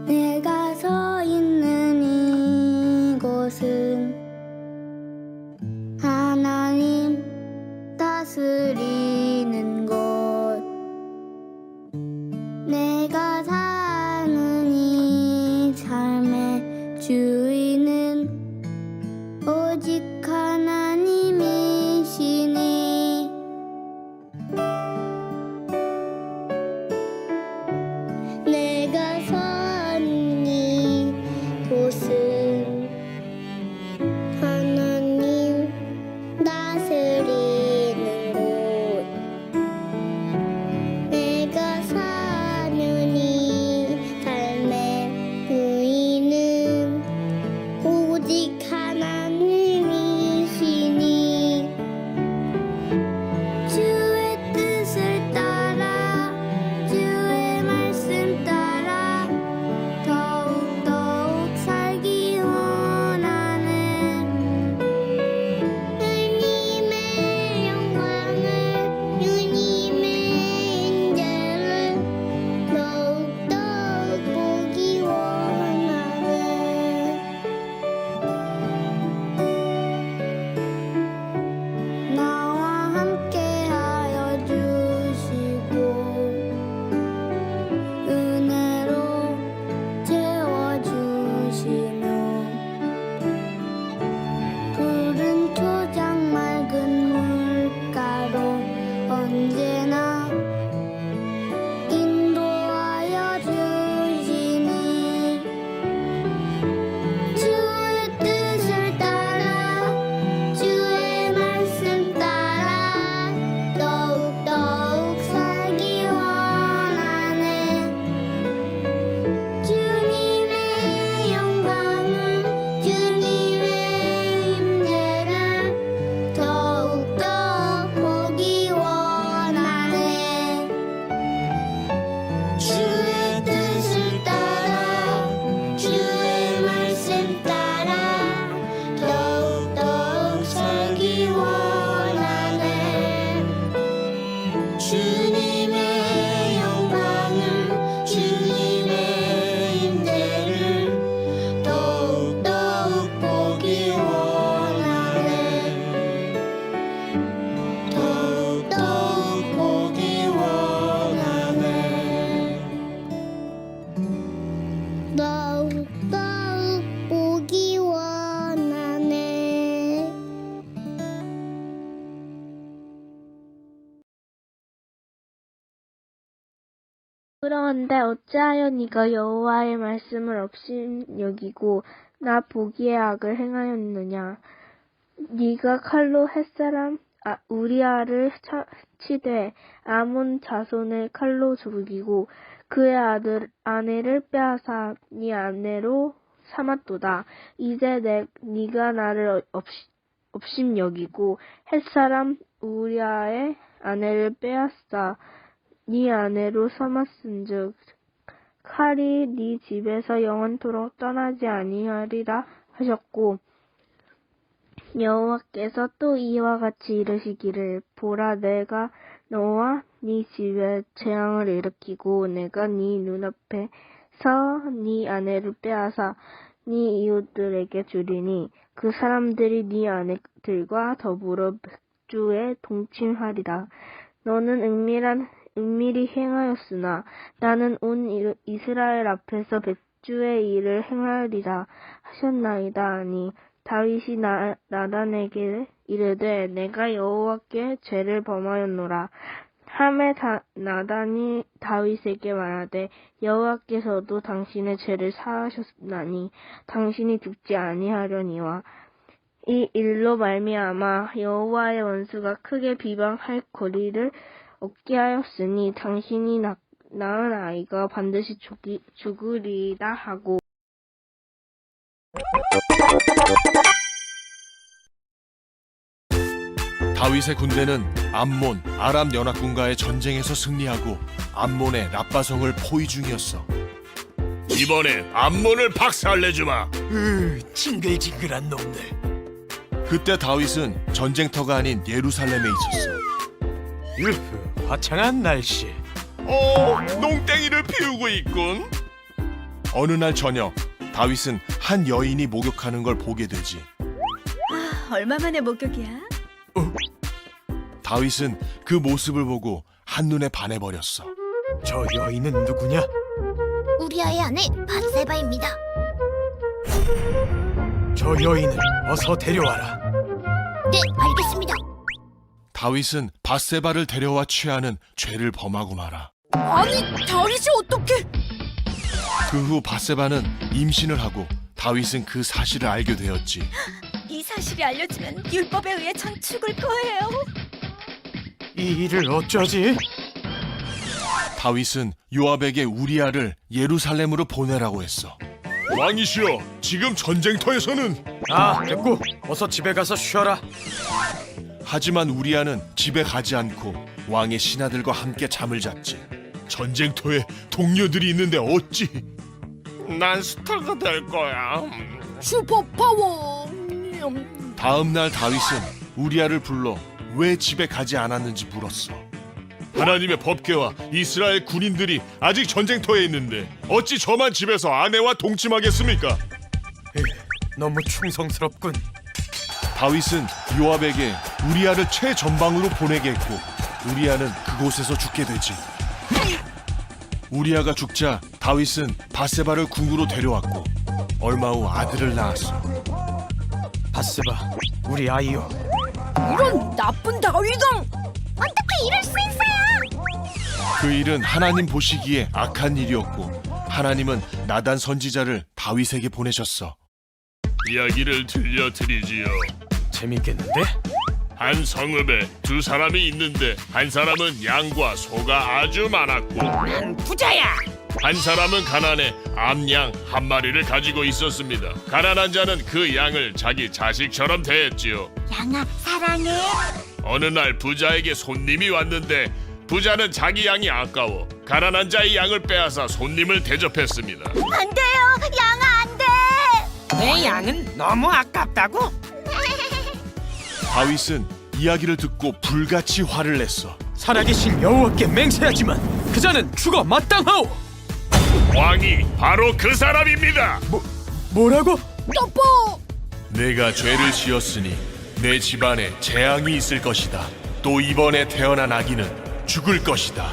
내가 서 있는 이곳은 하나님 다스리는 곳. 내가 사는 이 삶의 주인은 오직 하나님이시니 내가 사는 이곳은 하나님 다스리는 곳. 내가 사는 이 삶의 주인은 오직 하나님이시니 주의 뜻을 따라 주의 말씀 따라 더욱 살기 원하는 주님의 영광을 주님의 인재를 더욱 보기 원하는 나와 함께하여 주시고 은혜로 채워주시며 푸른 토장 맑은 물가로 언제나 인도하여 주시니 주의 뜻을 따라 주의 말씀 따라 더욱 살기 원하는 주님의 영광을 주님의 임재를 더욱 보기 원하는 주의 뜻을 따라 주의 말씀 따라 더욱 살기 원하는 주님의 영광을 주님의 임재를 더욱 보기 원하는 더욱 보기 원하는 더욱 보기 원하네. 그러한데 어찌하여 네가 여호와의 말씀을 업신여기고 나 보기에 악을 행하였느냐. 네가 칼로 햇사람 우리아를 치되 아몬 자손을 칼로 죽이고 그의 아내를 빼앗아 네 아내로 삼았도다. 이제 네가 나를 업신여기고 햇사람 우리아의 아내를 빼앗아 네 아내로 삼았은즉 칼이 네 집에서 영원토록 떠나지 아니하리라 하셨고 여호와께서 또 이와 같이 이르시기를 보라 내가 너와 네 집에 재앙을 일으키고 내가 네 눈앞에서 네 아내를 빼앗아 네 이웃들에게 주리니 그 사람들이 네 아내들과 더불어 백주에 동침하리라. 너는 은밀히 행하였으나 나는 온 이스라엘 앞에서 백주의 일을 행하리라 하셨나이다 하니 다윗이 나단에게 이르되 내가 여호와께 죄를 범하였노라 하매 나단이 다윗에게 말하되 여호와께서도 당신의 죄를 사하셨나니 당신이 죽지 아니하려니와 이 일로 말미암아 여호와의 원수가 크게 비방할 거리를 얻게 하였으니 당신이 낳은 아이가 반드시 죽으리다 하고 다윗의 군대는 암몬, 아람 연합군과의 전쟁에서 승리하고 암몬의 랍바성을 포위 중이었어. 이번엔 암몬을 박살내주마. 징글징글한 놈들. 그때 다윗은 전쟁터가 아닌 예루살렘에 있었어. 유후, 화창한 날씨. 농땡이를 피우고 있군. 어느 날 저녁, 다윗은 한 여인이 목욕하는 걸 보게 되지. 얼마 만에 목격이야? 다윗은 그 모습을 보고 한눈에 반해버렸어. 저 여인은 누구냐? 우리아의 아내 밧세바입니다. 저 여인을 어서 데려와라. 네, 알겠습니다. 다윗은 밧세바를 데려와 취하는 죄를 범하고 말아. 아니, 다윗이 어떻게? 그 후 밧세바는 임신을 하고 다윗은 그 사실을 알게 되었지. 이 사실이 알려지면 율법에 의해 전 죽을 거예요. 이 일을 어쩌지? 다윗은 요압에게 우리아를 예루살렘으로 보내라고 했어. 왕이시여, 지금 전쟁터에서는. 됐고, 어서 집에 가서 쉬어라. 하지만 우리아는 집에 가지 않고 왕의 신하들과 함께 잠을 잤지. 전쟁터에 동료들이 있는데 어찌? 난 스타가 될 거야. 슈퍼파워. 다음 날 다윗은 우리아를 불러 왜 집에 가지 않았는지 물었어. 하나님의 법궤와 이스라엘 군인들이 아직 전쟁터에 있는데 어찌 저만 집에서 아내와 동침하겠습니까? 너무 충성스럽군. 다윗은 요압에게 우리아를 최전방으로 보내게 했고 우리아는 그곳에서 죽게 되지. 우리아가 죽자 다윗은 밧세바를 궁으로 데려왔고 얼마 후 아들을 낳았어. 밧세바, 우리 아이요. 이런 나쁜 다윗왕. 어떻게 이럴 수 있어요? 그 일은 하나님 보시기에 악한 일이었고 하나님은 나단 선지자를 다윗에게 보내셨어. 이야기를 들려드리지요. 재밌겠는데? 한 성읍에 두 사람이 있는데 한 사람은 양과 소가 아주 많았고 난 부자야. 한 사람은 가난해 암양 한 마리를 가지고 있었습니다. 가난한 자는 그 양을 자기 자식처럼 대했지요. 양아, 사랑해. 어느 날 부자에게 손님이 왔는데 부자는 자기 양이 아까워 가난한 자의 양을 빼앗아 손님을 대접했습니다. 안 돼요, 양아, 안 돼. 내 양은 너무 아깝다고? 다윗은 이야기를 듣고 불같이 화를 냈어. 살아계신 여호와께 맹세하지만 그자는 죽어 마땅하오. 왕이 바로 그 사람입니다. 뭐라고? 여보. 내가 죄를 지었으니 내 집안에 재앙이 있을 것이다. 또 이번에 태어난 아기는 죽을 것이다.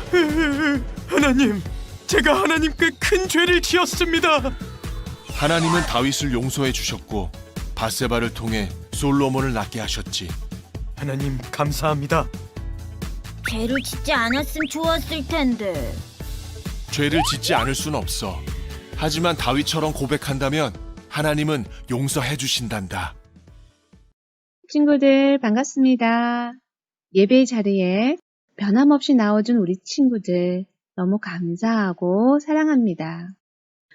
하나님, 제가 하나님께 큰 죄를 지었습니다. 하나님은 다윗을 용서해 주셨고 밧세바를 통해 솔로몬을 낳게 하셨지. 하나님 감사합니다. 죄를 짓지 않았으면 좋았을 텐데. 죄를 짓지 않을 순 없어. 하지만 다윗처럼 고백한다면 하나님은 용서해 주신단다. 친구들 반갑습니다. 예배 자리에 변함없이 나와준 우리 친구들 너무 감사하고 사랑합니다.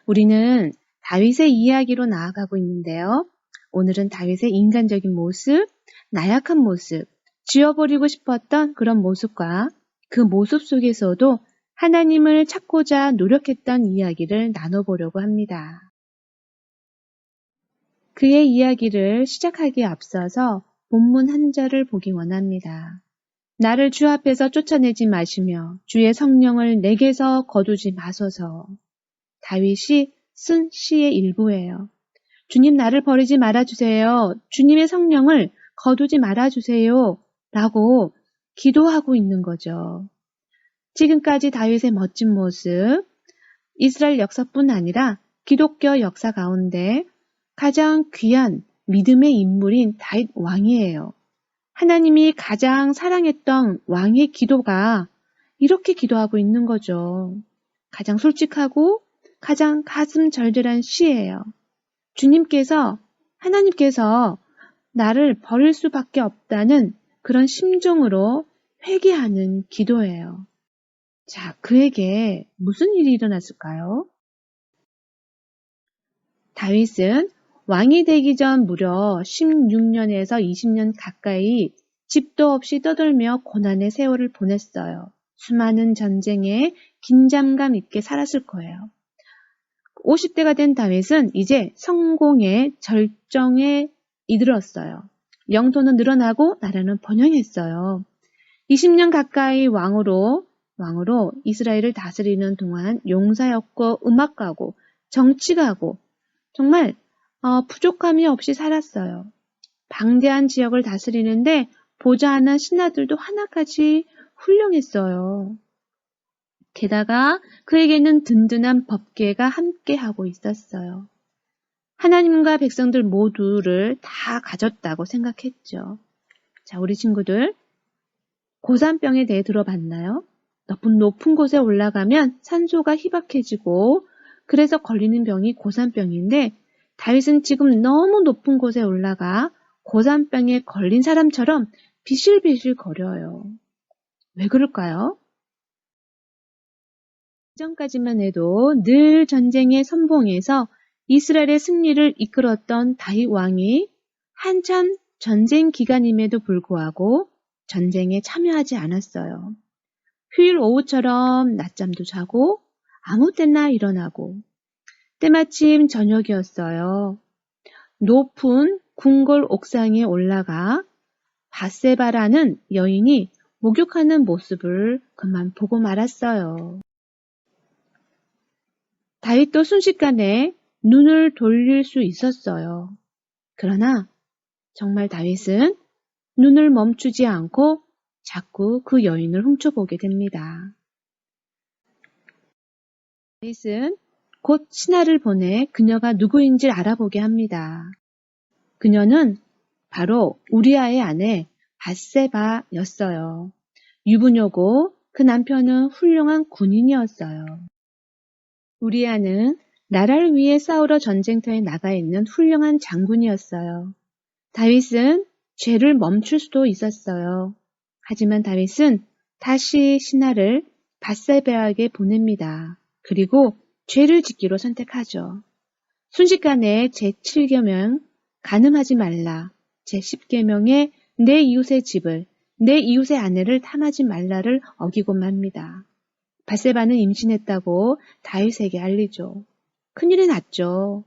우리는 다윗의 이야기로 나아가고 있는데요. 오늘은 다윗의 인간적인 모습, 나약한 모습, 지워버리고 싶었던 그런 모습과 그 모습 속에서도 하나님을 찾고자 노력했던 이야기를 나눠보려고 합니다. 그의 이야기를 시작하기에 앞서서 본문 한 절을 보기 원합니다. 나를 주 앞에서 쫓아내지 마시며 주의 성령을 내게서 거두지 마소서. 다윗이 쓴 시의 일부예요. 주님 나를 버리지 말아주세요. 주님의 성령을 거두지 말아주세요. 라고 기도하고 있는 거죠. 지금까지 다윗의 멋진 모습, 이스라엘 역사뿐 아니라 기독교 역사 가운데 가장 귀한 믿음의 인물인 다윗 왕이에요. 하나님이 가장 사랑했던 왕의 기도가 이렇게 기도하고 있는 거죠. 가장 솔직하고 가장 가슴 절절한 시예요. 하나님께서 나를 버릴 수밖에 없다는 그런 심정으로 회개하는 기도예요. 자, 그에게 무슨 일이 일어났을까요? 다윗은 왕이 되기 전 무려 16년에서 20년 가까이 집도 없이 떠돌며 고난의 세월을 보냈어요. 수많은 전쟁에 긴장감 있게 살았을 거예요. 50대가 된 다윗은 이제 성공의 절정에 이르렀어요. 영토는 늘어나고 나라는 번영했어요. 20년 가까이 왕으로 이스라엘을 다스리는 동안 용사였고 음악가고 정치가고 정말 부족함이 없이 살았어요. 방대한 지역을 다스리는데 보좌하는 신하들도 하나같이 훌륭했어요. 게다가 그에게는 든든한 법궤가 함께하고 있었어요. 하나님과 백성들 모두를 다 가졌다고 생각했죠. 자, 우리 친구들, 고산병에 대해 들어봤나요? 높은 곳에 올라가면 산소가 희박해지고 그래서 걸리는 병이 고산병인데 다윗은 지금 너무 높은 곳에 올라가 고산병에 걸린 사람처럼 비실비실 거려요. 왜 그럴까요? 이전까지만 해도 늘 전쟁의 선봉에서 이스라엘의 승리를 이끌었던 다윗 왕이 한참 전쟁 기간임에도 불구하고 전쟁에 참여하지 않았어요. 휴일 오후처럼 낮잠도 자고 아무 때나 일어나고 때마침 저녁이었어요. 높은 궁궐 옥상에 올라가 밧세바라는 여인이 목욕하는 모습을 그만 보고 말았어요. 다윗도 순식간에 눈을 돌릴 수 있었어요. 그러나 정말 다윗은 눈을 멈추지 않고 자꾸 그 여인을 훔쳐보게 됩니다. 다윗은 곧 신하를 보내 그녀가 누구인지 알아보게 합니다. 그녀는 바로 우리아의 아내 밧세바였어요. 유부녀고 그 남편은 훌륭한 군인이었어요. 우리아는 나라를 위해 싸우러 전쟁터에 나가 있는 훌륭한 장군이었어요. 다윗은 죄를 멈출 수도 있었어요. 하지만 다윗은 다시 신하를 밧세바에게 보냅니다. 그리고 죄를 짓기로 선택하죠. 순식간에 제7계명 간음하지 말라, 제10계명에 내 이웃의 집을, 내 이웃의 아내를 탐하지 말라를 어기고 맙니다. 밧세바는 임신했다고 다윗에게 알리죠. 큰일이 났죠.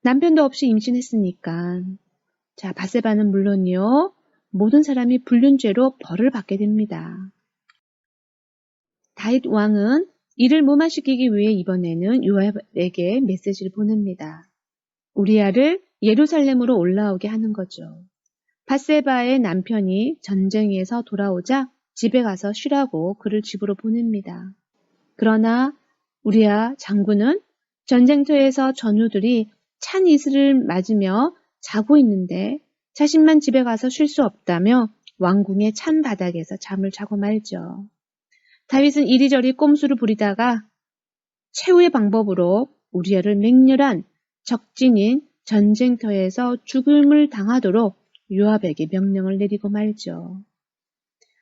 남편도 없이 임신했으니까. 자, 밧세바는 물론이요. 모든 사람이 불륜죄로 벌을 받게 됩니다. 다윗 왕은 이를 무마시키기 위해 이번에는 요압에게 메시지를 보냅니다. 우리아를 예루살렘으로 올라오게 하는 거죠. 밧세바의 남편이 전쟁에서 돌아오자 집에 가서 쉬라고 그를 집으로 보냅니다. 그러나 우리아 장군은 전쟁터에서 전우들이 찬 이슬을 맞으며 자고 있는데 자신만 집에 가서 쉴 수 없다며 왕궁의 찬 바닥에서 잠을 자고 말죠. 다윗은 이리저리 꼼수를 부리다가 최후의 방법으로 우리아를 맹렬한 적진인 전쟁터에서 죽음을 당하도록 요압에게 명령을 내리고 말죠.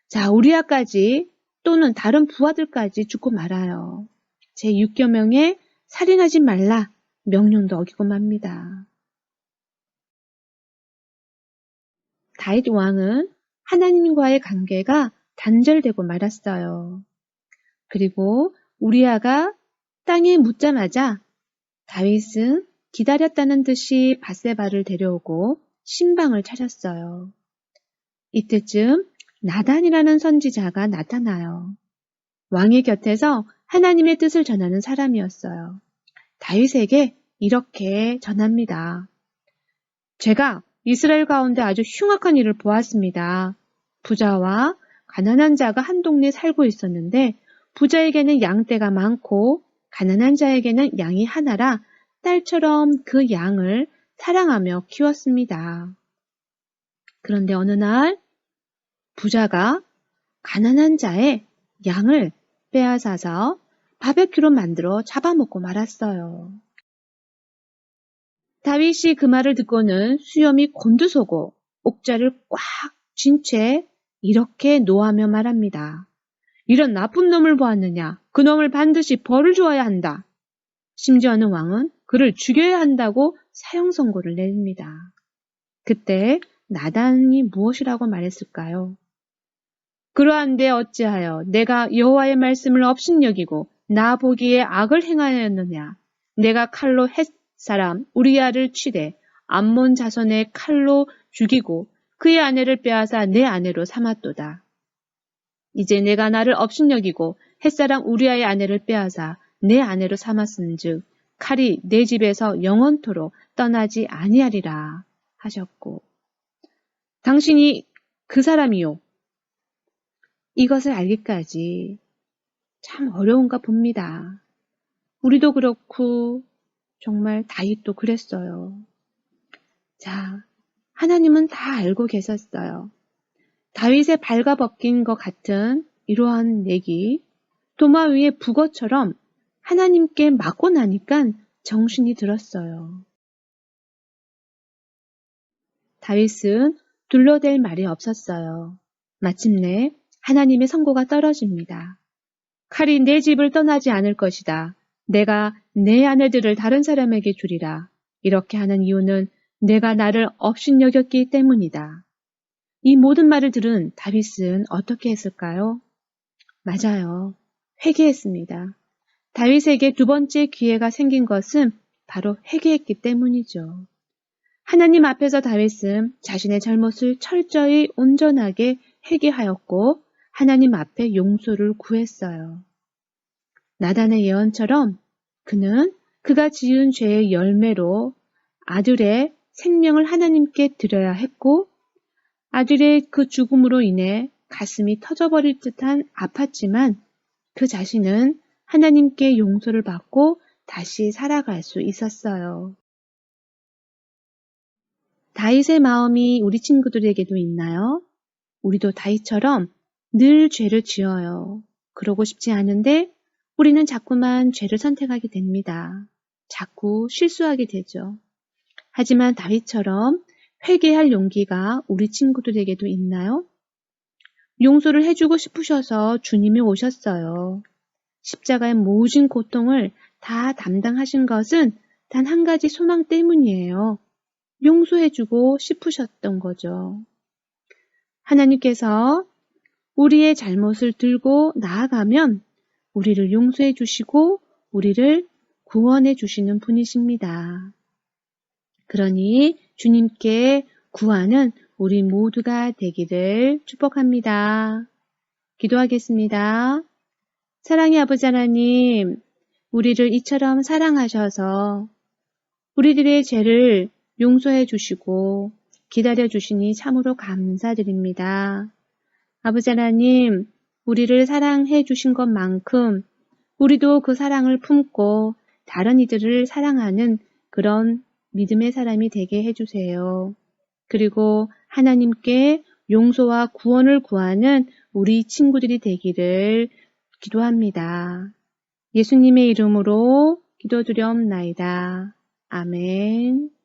자, 우리아까지 또는 다른 부하들까지 죽고 말아요. 제6계명에 살인하지 말라 명령도 어기고 맙니다. 다윗 왕은 하나님과의 관계가 단절되고 말았어요. 그리고 우리아가 땅에 묻자마자 다윗은 기다렸다는 듯이 밧세바를 데려오고 신방을 차렸어요. 이때쯤 나단이라는 선지자가 나타나요. 왕의 곁에서 하나님의 뜻을 전하는 사람이었어요. 다윗에게 이렇게 전합니다. 제가 이스라엘 가운데 아주 흉악한 일을 보았습니다. 부자와 가난한 자가 한 동네에 살고 있었는데 부자에게는 양떼가 많고 가난한 자에게는 양이 하나라 딸처럼 그 양을 사랑하며 키웠습니다. 그런데 어느 날 부자가 가난한 자의 양을 빼앗아서 바베큐로 만들어 잡아먹고 말았어요. 다윗이 그 말을 듣고는 수염이 곤두서고 옥자를 꽉 쥔 채 이렇게 노하며 말합니다. 이런 나쁜 놈을 보았느냐? 그 놈을 반드시 벌을 주어야 한다. 심지어는 왕은 그를 죽여야 한다고 사형 선고를 내립니다. 그때 나단이 무엇이라고 말했을까요? 그러한데 어찌하여 내가 여호와의 말씀을 업신여기고 나 보기에 악을 행하였느냐? 내가 칼로 헷 사람 우리아를 치되 암몬 자손의 칼로 죽이고 그의 아내를 빼앗아 내 아내로 삼았도다. 이제 내가 나를 업신여기고 햇사람 우리아의 아내를 빼앗아 내 아내로 삼았은즉 칼이 내 집에서 영원토록 떠나지 아니하리라 하셨고, 당신이 그 사람이요. 이것을 알기까지 참 어려운가 봅니다. 우리도 그렇고 정말 다윗도 그랬어요. 자, 하나님은 다 알고 계셨어요. 다윗의 발가벗긴 것 같은 이러한 얘기, 도마 위의 북어처럼 하나님께 맞고 나니까 정신이 들었어요. 다윗은 둘러댈 말이 없었어요. 마침내 하나님의 선고가 떨어집니다. 칼이 내 집을 떠나지 않을 것이다. 내가 내 아내들을 다른 사람에게 주리라. 이렇게 하는 이유는 내가 나를 업신여겼기 때문이다. 이 모든 말을 들은 다윗은 어떻게 했을까요? 맞아요. 회개했습니다. 다윗에게 두 번째 기회가 생긴 것은 바로 회개했기 때문이죠. 하나님 앞에서 다윗은 자신의 잘못을 철저히 온전하게 회개하였고 하나님 앞에 용서를 구했어요. 나단의 예언처럼 그는 그가 지은 죄의 열매로 아들의 생명을 하나님께 드려야 했고 아들의 그 죽음으로 인해 가슴이 터져버릴 듯한 아팠지만 그 자신은 하나님께 용서를 받고 다시 살아갈 수 있었어요. 다윗의 마음이 우리 친구들에게도 있나요? 우리도 다윗처럼 늘 죄를 지어요. 그러고 싶지 않은데 우리는 자꾸만 죄를 선택하게 됩니다. 자꾸 실수하게 되죠. 하지만 다윗처럼 회개할 용기가 우리 친구들에게도 있나요? 용서를 해주고 싶으셔서 주님이 오셨어요. 십자가의 모진 고통을 다 담당하신 것은 단 한 가지 소망 때문이에요. 용서해주고 싶으셨던 거죠. 하나님께서 우리의 잘못을 들고 나아가면 우리를 용서해 주시고 우리를 구원해 주시는 분이십니다. 그러니 주님께 구하는 우리 모두가 되기를 축복합니다. 기도하겠습니다. 사랑의 아버지 하나님, 우리를 이처럼 사랑하셔서 우리들의 죄를 용서해 주시고 기다려 주시니 참으로 감사드립니다. 아버지 하나님, 우리를 사랑해 주신 것만큼 우리도 그 사랑을 품고 다른 이들을 사랑하는 그런 믿음의 사람이 되게 해주세요. 그리고 하나님께 용서와 구원을 구하는 우리 친구들이 되기를 기도합니다. 예수님의 이름으로 기도드려옵나이다. 아멘.